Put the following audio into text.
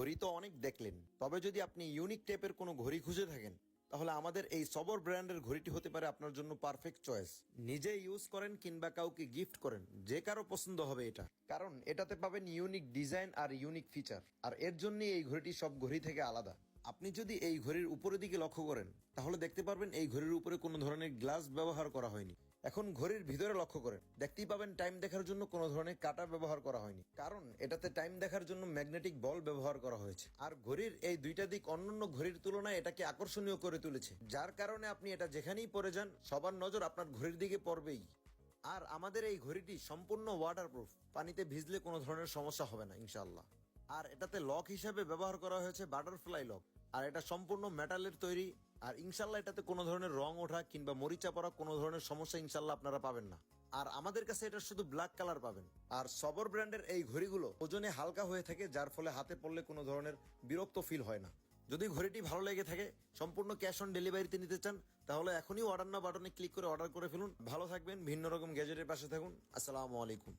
ঘড়ি তো অনেক দেখলেন, তবে যদি আপনি ইউনিক টাইপের কোনো ঘড়ি খুঁজে থাকেন তাহলে আমাদের এই সবর ব্র্যান্ডের ঘড়িটি হতে পারে আপনার জন্য পারফেক্ট চয়েস। নিজে ইউজ করেন কিংবা কাউকে গিফট করেন, যে কারো পছন্দ হবে এটা, কারণ এটাতে পাবেন ইউনিক ডিজাইন আর ইউনিক ফিচার। আর এর জন্যই এই ঘড়িটি সব ঘড়ি থেকে আলাদা। আপনি যদি এই ঘড়ির উপরের দিকে লক্ষ্য করেন তাহলে দেখতে পারবেন এই ঘড়ির উপরে কোনো ধরনের গ্লাস ব্যবহার করা হয়নি। এখন ঘড়ির ভিতরে লক্ষ্য করেন, দেখতেই পাবেন টাইম দেখার জন্য কোনো ধরনের কাঁটা ব্যবহার করা হয়নি, কারণ এটাতে টাইম দেখার জন্য ম্যাগনেটিক বল ব্যবহার করা হয়েছে। আর ঘড়ির এই দুইটা দিক অন্যান্য ঘড়ির তুলনায় এটাকে আকর্ষণীয় করে তুলেছে, যার কারণে আপনি এটা যেখানেই পরে যান সবার নজর আপনার ঘড়ির দিকে পড়বেই। আর আমাদের এই ঘড়িটি সম্পূর্ণ ওয়াটারপ্রুফ, পানিতে ভিজলে কোনো ধরনের সমস্যা হবে না ইনশাআল্লাহ। আর এটাতে লক হিসেবে ব্যবহার করা হয়েছে বাটারফ্লাই লক, আর এটা সম্পূর্ণ মেটালের তৈরি। আর ইনশাল্লাহ এটাতে কোনো ধরনের রং ওঠা কিংবা মরিচা পড়া কোনো ধরনের সমস্যা ইনশাল্লাহ আপনারা পাবেন না। আর আমাদের কাছে এটা শুধু ব্ল্যাক কালার পাবেন। আর সবর ব্র্যান্ডের এই ঘড়িগুলো ওজনে হালকা হয়ে থাকে, যার ফলে হাতে পড়লে কোনো ধরনের বিরক্ত ফিল হয় না। যদি ঘড়িটি ভালো লেগে থাকে, সম্পূর্ণ ক্যাশ অন ডেলিভারিতে নিতে চান, তাহলে এখনই অর্ডার নাও বাটনে ক্লিক করে অর্ডার করে ফেলুন। ভালো থাকবেন, ভিন্ন রকম গ্যাজেটের পাশে থাকুন। আসসালামু আলাইকুম।